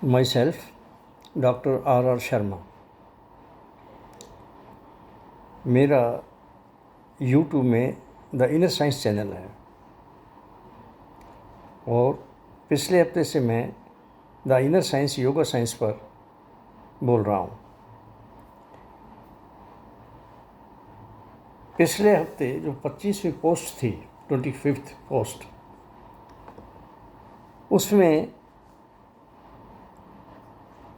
myself, doctor R Sharma. मेरा YouTube में the inner science channel है और पिछले हफ्ते से मैं the inner science yoga science पर बोल रहा हूँ। पिछले हफ्ते जो 25वीं पोस्ट थी, 25th पोस्ट, उसमें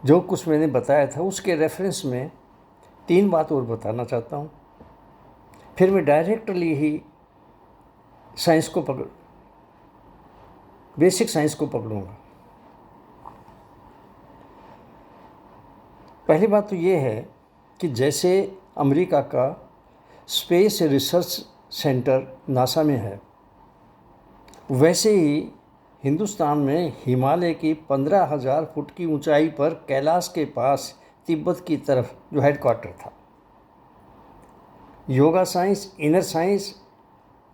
जो कुछ मैंने बताया था उसके रेफरेंस में 3 बात और बताना चाहता हूँ। फिर मैं डायरेक्टली ही साइंस को बेसिक साइंस को पकड़ूंगा। पहली बात तो ये है कि जैसे अमेरिका का स्पेस रिसर्च सेंटर नासा में है, वैसे ही हिंदुस्तान में हिमालय की 15,000 फुट की ऊंचाई पर कैलाश के पास तिब्बत की तरफ जो हेडक्वार्टर था, योगा साइंस, इनर साइंस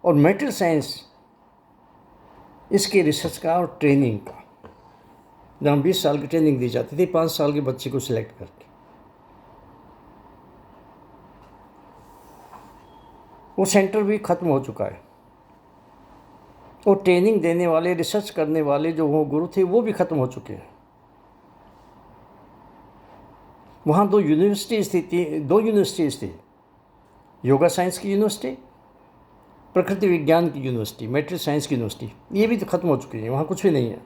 और मेटल साइंस, इसके रिसर्च का और ट्रेनिंग का, जहाँ 20 साल की ट्रेनिंग दी जाती थी 5 साल के बच्चे को सिलेक्ट करके, वो सेंटर भी ख़त्म हो चुका है। और ट्रेनिंग देने वाले, रिसर्च करने वाले जो वो गुरु थे वो भी ख़त्म हो चुके हैं। वहाँ 2 यूनिवर्सिटीज़ थी, योगा साइंस की यूनिवर्सिटी, प्रकृति विज्ञान की यूनिवर्सिटी, मेट्रिक साइंस की यूनिवर्सिटी, ये भी तो ख़त्म हो चुकी है, वहाँ कुछ भी नहीं है।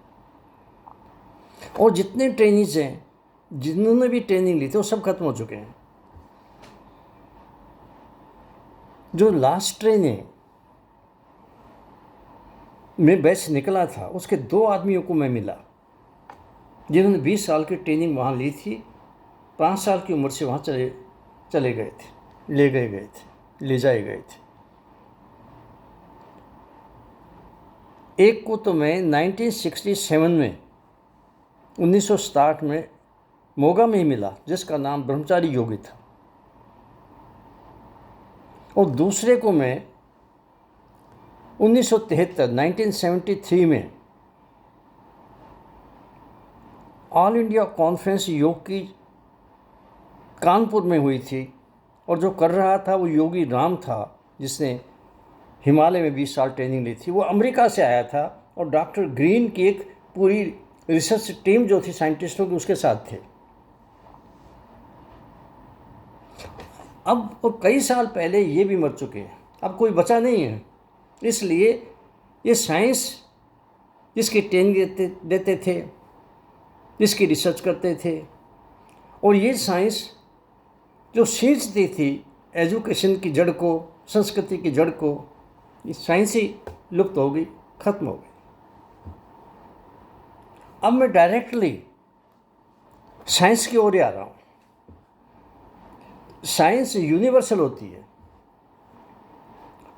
और जितने ट्रेनिज हैं, जिन्होंने भी ट्रेनिंग ली थी, वो सब खत्म हो चुके हैं। जो लास्ट ट्रेनिंग में बैच निकला था, उसके 2 आदमियों को मैं मिला जिन्होंने 20 साल की ट्रेनिंग वहाँ ली थी, 5 साल की उम्र से वहाँ चले गए थे, ले जाए गए थे। एक को तो मैं 1967 में 1960 में मोगा में ही मिला, जिसका नाम ब्रह्मचारी योगी था, और दूसरे को मैं 1973 में ऑल इंडिया कॉन्फ्रेंस योग की कानपुर में हुई थी, और जो कर रहा था वो योगी राम था, जिसने हिमालय में 20 साल ट्रेनिंग ली थी। वो अमेरिका से आया था और डॉक्टर ग्रीन की एक पूरी रिसर्च टीम जो थी साइंटिस्टों की, उसके साथ थे। अब और कई साल पहले ये भी मर चुके हैं, अब कोई बचा नहीं है। इसलिए ये साइंस जिसकी ट्रेनिंग देते थे, जिसकी रिसर्च करते थे, और ये साइंस जो सींचती थी एजुकेशन की जड़ को, संस्कृति की जड़ को, ये साइंस ही लुप्त हो गई, खत्म हो गई। अब मैं डायरेक्टली साइंस की ओर आ रहा हूँ। साइंस यूनिवर्सल होती है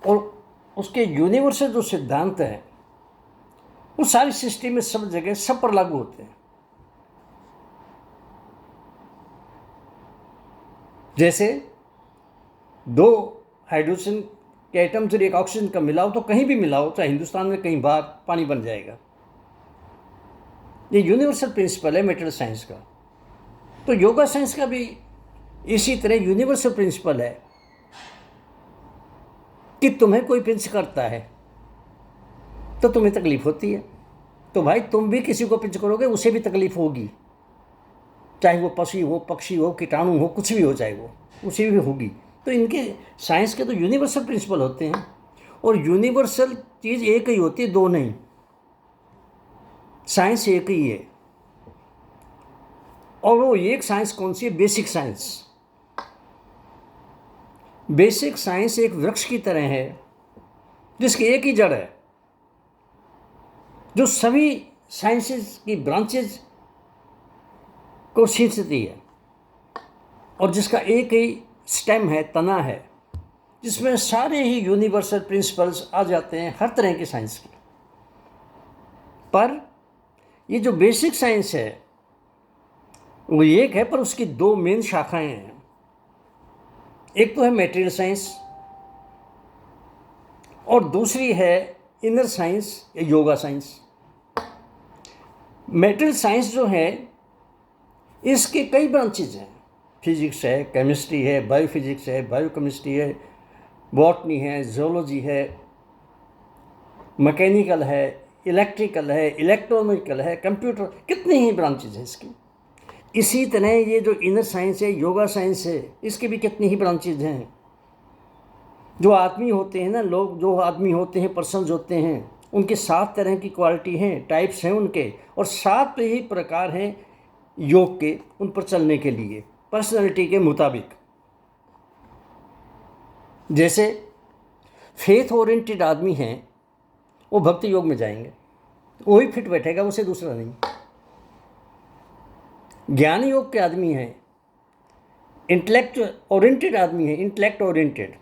और उसके यूनिवर्सल जो सिद्धांत हैं वो सारी सृष्टि में, सब जगह, सब पर लागू होते हैं। जैसे 2 हाइड्रोजन के एटम से एक ऑक्सीजन का मिलाओ तो कहीं भी मिलाओ, चाहे हिंदुस्तान में कहीं बाहर, पानी बन जाएगा। ये यूनिवर्सल प्रिंसिपल है मेटल साइंस का। तो योगा साइंस का भी इसी तरह यूनिवर्सल प्रिंसिपल है कि तुम्हें कोई पिंच करता है तो तुम्हें तकलीफ होती है, तो भाई तुम भी किसी को पिंच करोगे, उसे भी तकलीफ होगी, चाहे वो पशु हो, पक्षी हो, कीटाणु हो, कुछ भी हो, चाहे वो, उसे भी होगी। तो इनके साइंस के तो यूनिवर्सल प्रिंसिपल होते हैं, और यूनिवर्सल चीज़ एक ही होती है, 2 नहीं। साइंस एक ही है, और वो एक साइंस कौन सी है? Basic science. बेसिक साइंस एक वृक्ष की तरह है जिसकी एक ही जड़ है, जो सभी साइंसेस की ब्रांचेज को सींचती है, और जिसका एक ही स्टेम है, तना है, जिसमें सारे ही यूनिवर्सल प्रिंसिपल्स आ जाते हैं, हर तरह की साइंस की। पर ये जो बेसिक साइंस है वो एक है, पर उसकी 2 मेन शाखाएं हैं। एक तो है मेटेरियल साइंस और दूसरी है इनर साइंस या योगा साइंस। मेटेरियल साइंस जो है इसके कई ब्रांचेज हैं, फिजिक्स है, केमिस्ट्री है, बायोफिजिक्स है, बायोकेमिस्ट्री है, बॉटनी है, जोलॉजी है, मैकेनिकल है, इलेक्ट्रिकल है, इलेक्ट्रॉनिकल है, कंप्यूटर, कितनी ही ब्रांचेज हैं इसकी। इसी तरह ये जो इनर साइंस है, योगा साइंस है, इसकी भी कितनी ही ब्रांचेज हैं। जो आदमी होते हैं ना, लोग जो आदमी होते हैं, पर्सन्स होते हैं, उनके 7 तरह की क्वालिटी हैं, टाइप्स हैं उनके, और 7 ही प्रकार हैं योग के, उन पर चलने के लिए पर्सनैलिटी के मुताबिक। जैसे फेथ ओरिएंटेड आदमी हैं, वो भक्ति योग में जाएंगे, वही फिट बैठेगा, उसे दूसरा नहीं। ज्ञान योग के आदमी हैं, इंटेलेक्ट ओरिएंटेड आदमी है, इंटेलेक्ट ओरिएंटेड,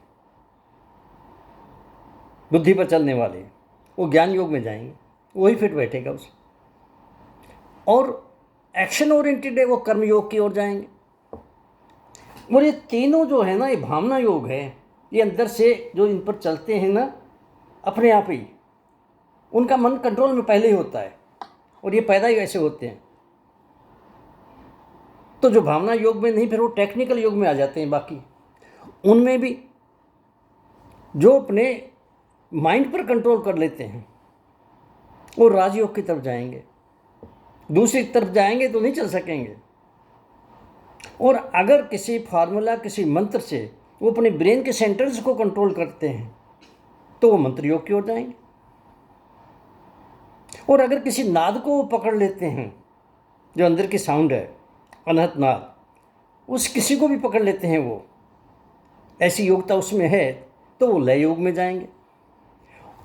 बुद्धि पर चलने वाले, वो ज्ञान योग में जाएंगे, वही फिट बैठेगा उसे। और एक्शन ओरिएंटेड है, वो कर्म योग की ओर जाएंगे। और ये तीनों जो है ना, ये भावना योग है, ये अंदर से जो इन पर चलते हैं ना, अपने आप ही उनका मन कंट्रोल में पहले ही होता है, और ये पैदा ही ऐसे होते हैं। तो जो भावना योग में नहीं, फिर वो टेक्निकल योग में आ जाते हैं। बाकी उनमें भी जो अपने माइंड पर कंट्रोल कर लेते हैं, वो राजयोग की तरफ जाएंगे, दूसरी तरफ जाएंगे तो नहीं चल सकेंगे। और अगर किसी फार्मूला, किसी मंत्र से वो अपने ब्रेन के सेंटर्स को कंट्रोल करते हैं, तो वो मंत्र योग की ओर जाएंगे। और अगर किसी नाद को वो पकड़ लेते हैं, जो अंदर की साउंड है, अनहत नाद, उस किसी को भी पकड़ लेते हैं, वो ऐसी योग्यता उसमें है, तो वो लय योग में जाएंगे।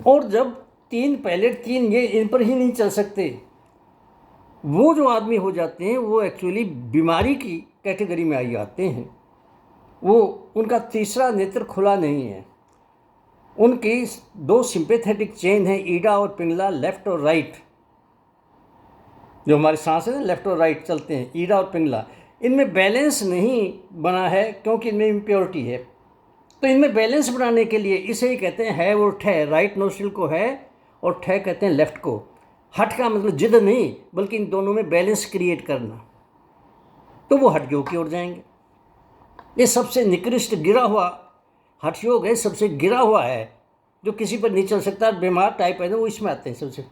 और जब पहले तीन ये इन पर ही नहीं चल सकते, वो जो आदमी हो जाते हैं, वो एक्चुअली बीमारी की कैटेगरी में आई आते हैं। वो उनका तीसरा नेत्र खुला नहीं है, उनकी 2 सिंपैथेटिक चेन है, ईडा और पिंगला, लेफ्ट और राइट। जो हमारी सांस है ना, लेफ्ट और राइट चलते हैं, ईडा और पिंगला, इनमें बैलेंस नहीं बना है, क्योंकि इनमें इम्प्योरिटी है। तो इनमें बैलेंस बनाने के लिए इसे ही कहते हैं है और ठह। राइट नोस्ट्रिल को है और ठह कहते हैं लेफ्ट को। हट का मतलब जिद नहीं, बल्कि इन दोनों में बैलेंस क्रिएट करना, तो वो हठ योग की ओर जाएंगे। ये सबसे निकृष्ट गिरा हुआ हठ योग है, सबसे गिरा हुआ है, जो किसी पर नहीं चल सकता। बीमार टाइप है ना, वो इसमें आते हैं सबसे।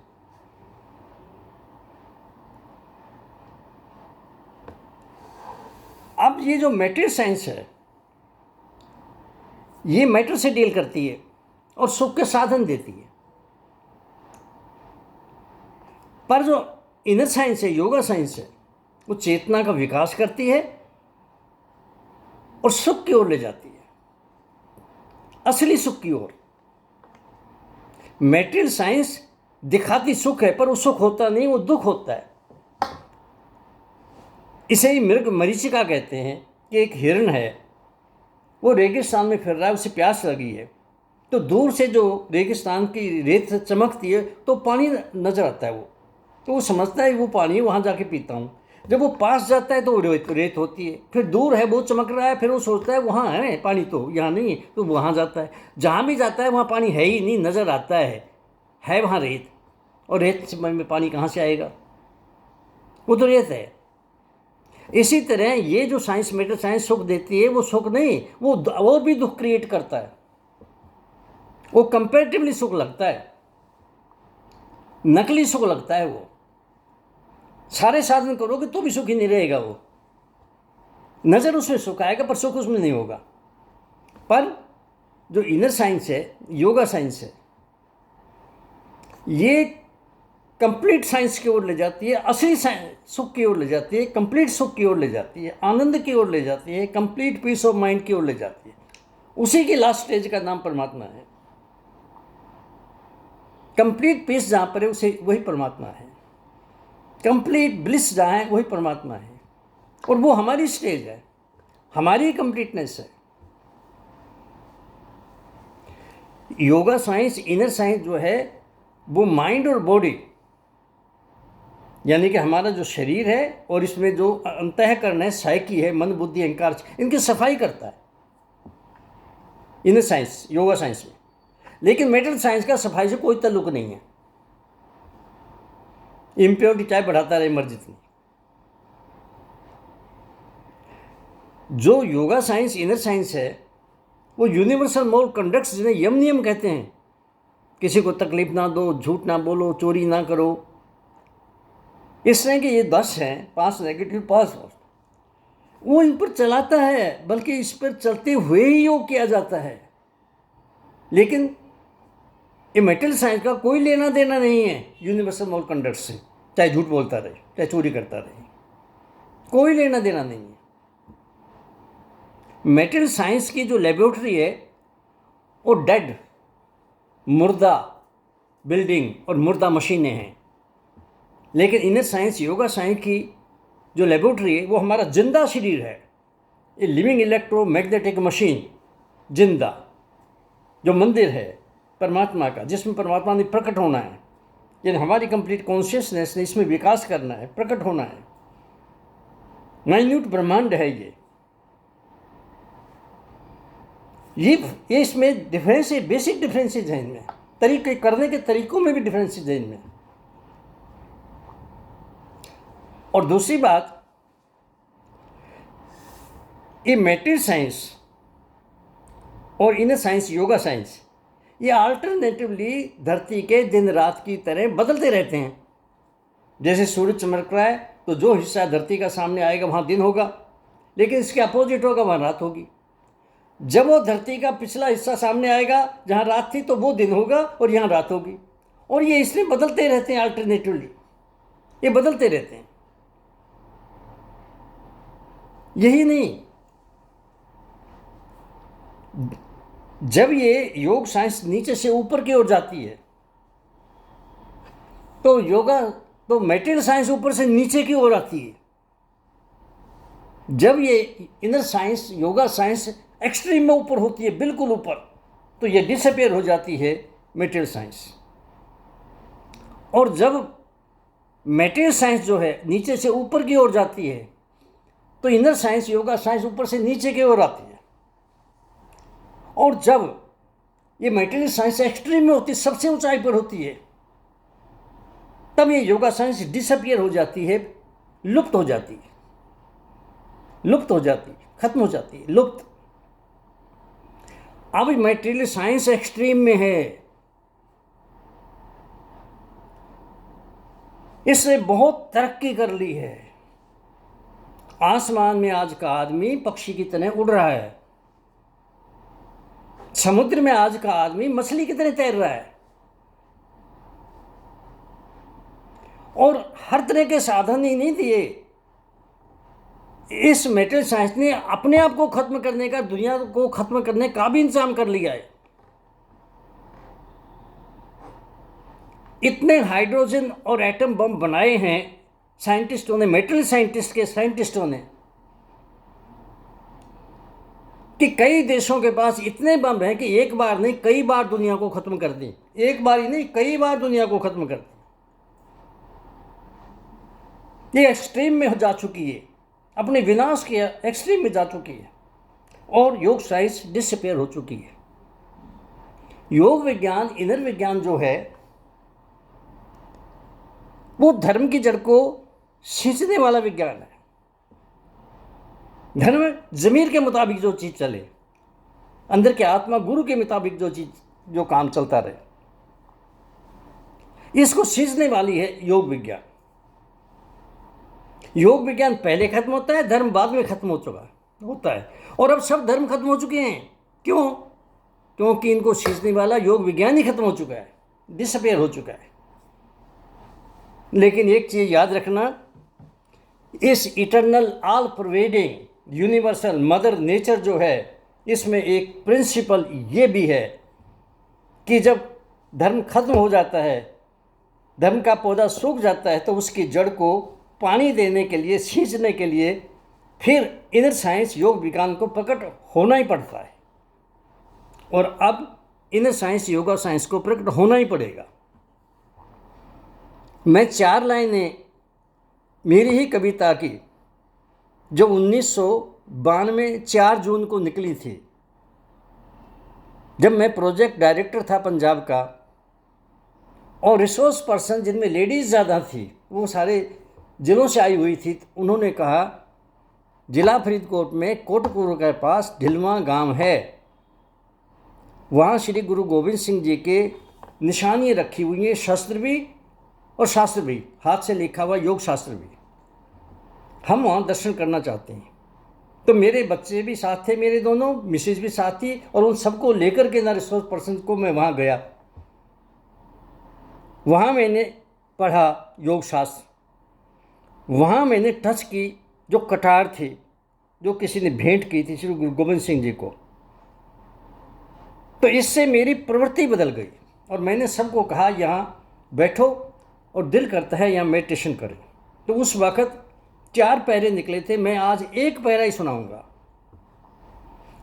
अब ये जो मैटर साइंस है, ये मैटर से डील करती है और सुख के साधन देती है। पर जो इनर साइंस है, योगा साइंस है, वो चेतना का विकास करती है और सुख की ओर ले जाती है, असली सुख की ओर। मैटेरियल साइंस दिखाती सुख है, पर वो सुख होता नहीं, वो दुख होता है। इसे ही मृग मरीचिका कहते हैं कि एक हिरण है, वो रेगिस्तान में फिर रहा है, उसे प्यास लगी है, तो दूर से जो रेगिस्तान की रेत चमकती है तो पानी नजर आता है, तो वो समझता है वो पानी वहाँ जाके पीता हूँ। जब वो पास जाता है तो वो रेत होती है, फिर दूर है, वो चमक रहा है, फिर वो सोचता है वहाँ है पानी, तो यहाँ नहीं है, तो वहाँ जाता है। जहाँ भी जाता है वहाँ पानी है ही नहीं, नज़र आता है वहाँ रेत, और रेत में पानी कहाँ से आएगा, वो तो रेत है। इसी तरह ये जो साइंस, मैटर साइंस सुख देती है, वो सुख नहीं, वो और भी दुख क्रिएट करता है। वो कंपैरेटिवली सुख लगता है, नकली सुख लगता है। वो सारे साधन करोगे तो भी सुखी नहीं रहेगा। वो नज़र उसमें सुख आएगा, पर सुख उसमें नहीं होगा। पर जो इनर साइंस है, योगा साइंस है, ये कंप्लीट साइंस की ओर ले जाती है, असली सुख की ओर ले जाती है, कंप्लीट सुख की ओर ले जाती है, आनंद की ओर ले जाती है, कंप्लीट पीस ऑफ माइंड की ओर ले जाती है। उसी की लास्ट स्टेज का नाम परमात्मा है। कंप्लीट पीस जहाँ पर है, उसे वही परमात्मा है। कंप्लीट ब्लिस जहाँ है, वही परमात्मा है। और वो हमारी स्टेज है, हमारी कंप्लीटनेस है। योगा साइंस, इनर साइंस जो है, वो माइंड और बॉडी, यानी कि हमारा जो शरीर है और इसमें जो अंतःकरण है, साइकी है, मन बुद्धि अहंकार, इनकी सफाई करता है इनर साइंस, योगा साइंस में। लेकिन मेटल साइंस का सफाई से कोई ताल्लुक नहीं है। इम्प्योरिटी चाहे बढ़ाता रहे मर जितनी। जो योगा साइंस, इनर साइंस है, वो यूनिवर्सल मोरल कंडक्ट्स, जिन्हें यम नियम कहते हैं, किसी को तकलीफ ना दो, झूठ ना बोलो, चोरी ना करो, इस तरह के ये 10 हैं, 5 नेगेटिव 5, वो इन पर चलाता है, बल्कि इस पर चलते हुए ही योग किया जाता है। लेकिन ये मेटल साइंस का कोई लेना देना नहीं है यूनिवर्सल मोरल कंडक्ट से, चाहे झूठ बोलता रहे, चाहे चोरी करता रहे, कोई लेना देना नहीं है। मेटल साइंस की जो लेबोरेटरी है वो डेड, मुर्दा बिल्डिंग और मुर्दा मशीनें हैं। लेकिन इनर साइंस, योगा साइंस की जो लेबोरेटरी है वो हमारा जिंदा शरीर है, ये लिविंग इलेक्ट्रोमैग्नेटिक मशीन, जिंदा, जो मंदिर है परमात्मा का, जिसमें परमात्मा ने प्रकट होना है, यानी हमारी कंप्लीट कॉन्शियसनेस ने इसमें विकास करना है, प्रकट होना है। माइन्यूट ब्रह्मांड है ये इसमें डिफरेंस है, बेसिक डिफरेंसेज हैं इनमें, तरीके करने के तरीकों में भी डिफरेंसेज हैं इनमें। और दूसरी बात, ये मेटल साइंस और इनर साइंस, योगा साइंस, ये अल्टरनेटिवली धरती के दिन रात की तरह बदलते रहते हैं। जैसे सूरज चमक रहा है तो जो हिस्सा धरती का सामने आएगा वहाँ दिन होगा, लेकिन इसके अपोजिट होगा, वहाँ रात होगी। जब वो धरती का पिछला हिस्सा सामने आएगा जहाँ रात थी तो वो दिन होगा और यहाँ रात होगी। और ये इसलिए बदलते रहते हैं अल्टरनेटिवली, ये बदलते रहते हैं। यही नहीं, जब ये योग साइंस नीचे से ऊपर की ओर जाती है तो योगा, तो मेटेरियल साइंस ऊपर से नीचे की ओर आती है। जब ये inner science, yoga science extreme में ऊपर होती है, बिल्कुल ऊपर, तो ये डिसअपियर हो जाती है मेटेरियल साइंस। और जब मेटेरियल साइंस जो है नीचे से ऊपर की ओर जाती है तो इनर साइंस, योगा साइंस ऊपर से नीचे की ओर आती है। और जब ये मेटेरियल साइंस एक्सट्रीम में होती है, सबसे ऊंचाई पर होती है, तब ये योगा साइंस डिसअपियर हो जाती है, लुप्त हो जाती है, लुप्त हो जाती है, खत्म हो जाती है, लुप्त। अब मेटेरियल साइंस एक्सट्रीम में है, इसने बहुत तरक्की कर ली है। आसमान में आज का आदमी पक्षी की तरह उड़ रहा है, समुद्र में आज का आदमी मछली की तरह तैर रहा है, और हर तरह के साधन ही नहीं दिए। इस मेटल साइंस ने अपने आप को खत्म करने का, दुनिया को खत्म करने का भी इंतजाम कर लिया है। इतने हाइड्रोजन और एटम बम बनाए हैं साइंटिस्टों ने, मेटल साइंटिस्ट के साइंटिस्टों ने, कि कई देशों के पास इतने बम हैं कि एक बार नहीं कई बार दुनिया को खत्म कर दी। एक बार ही नहीं, कई बार दुनिया को खत्म कर दी। ये एक्सट्रीम में जा चुकी है, अपने विनाश के एक्सट्रीम में जा चुकी है, और योग साइंस डिसअपियर हो चुकी है। योग विज्ञान, इनर विज्ञान जो है, वो धर्म की जड़ को सींचने वाला विज्ञान है। धर्म जमीर के मुताबिक जो चीज़ चले, अंदर के आत्मा गुरु के मुताबिक जो चीज़, जो काम चलता रहे, इसको सींचने वाली है योग विज्ञान। योग विज्ञान पहले खत्म होता है, धर्म बाद में खत्म हो चुका होता है। और अब सब धर्म खत्म हो चुके हैं। क्यों? क्योंकि इनको सींचने वाला योग विज्ञान ही खत्म हो चुका है, डिसअपियर हो चुका है। लेकिन एक चीज़ याद रखना, इस eternal all pervading universal mother nature जो है, इसमें एक प्रिंसिपल ये भी है कि जब धर्म खत्म हो जाता है, धर्म का पौधा सूख जाता है, तो उसकी जड़ को पानी देने के लिए, सींचने के लिए फिर इनर साइंस, योग विज्ञान को प्रकट होना ही पड़ता है। और अब इनर साइंस, योगा साइंस को प्रकट होना ही पड़ेगा। मैं 4 लाइनें मेरी ही कविता की, जो 1992 4 जून को निकली थी, जब मैं प्रोजेक्ट डायरेक्टर था पंजाब का, और रिसोर्स पर्सन जिनमें लेडीज़ ज़्यादा थी, वो सारे जिलों से आई हुई थी, उन्होंने कहा जिला फरीदकोट में कोटपुर के पास ढिलवा गांव है। वहाँ श्री गुरु गोविंद सिंह जी के निशानी रखी हुई हैं, शस्त्र भी और शास्त्र भी, हाथ से लिखा हुआ योग शास्त्र भी। हम वहाँ दर्शन करना चाहते हैं। तो मेरे बच्चे भी साथ थे, मेरे दोनों मिसेज भी साथ थी, और उन सबको लेकर के ना रिसोर्स पर्सन को मैं वहाँ गया। वहाँ मैंने पढ़ा योग शास्त्र। वहाँ मैंने टच की जो कटार थी, जो किसी ने भेंट की थी श्री गुरु गोविंद सिंह जी को। तो इससे मेरी प्रवृत्ति बदल गई और मैंने सबको कहा यहाँ बैठो और दिल करता है यहाँ मेडिटेशन करें। तो उस वक़्त 4 पैरे निकले थे, मैं आज एक पैरा ही सुनाऊंगा।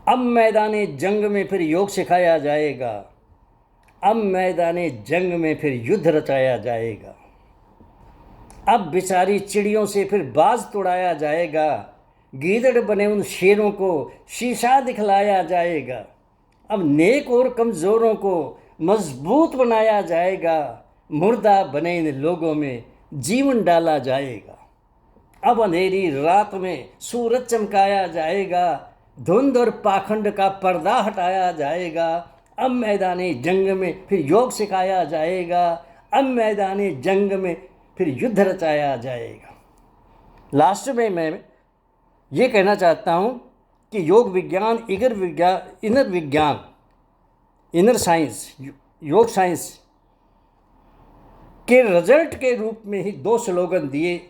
अब मैदाने जंग में फिर योग सिखाया जाएगा, अब मैदाने जंग में फिर युद्ध रचाया जाएगा, अब बेचारी चिड़ियों से फिर बाज तोड़ाया जाएगा, गीदड़ बने उन शेरों को शीशा दिखलाया जाएगा, अब नेक और कमज़ोरों को मजबूत बनाया जाएगा, मुर्दा बने इन लोगों में जीवन डाला जाएगा, अब अंधेरी रात में सूरज चमकाया जाएगा, धुंध और पाखंड का पर्दा हटाया जाएगा, अब मैदानी जंग में फिर योग सिखाया जाएगा, अब मैदानी जंग में फिर युद्ध रचाया जाएगा। लास्ट में मैं ये कहना चाहता हूँ कि योग विज्ञान, इनर विज्ञान, इनर साइंस, योग साइंस के रिजल्ट के रूप में ही 2 स्लोगन दिए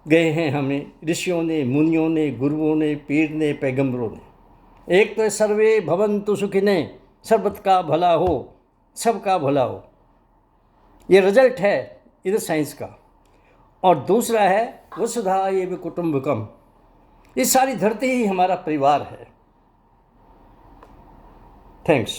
गए हैं हमें ऋषियों ने, मुनियों ने, गुरुओं ने, पीर ने, पैगंबरों ने। एक तो सर्वे भवन्तु सुखिने, सर्वत का भला हो, सबका भला हो, ये रिजल्ट है इधर साइंस का। और दूसरा है वसुधा एव कुटुम्बकम, ये सारी धरती ही हमारा परिवार है। थैंक्स।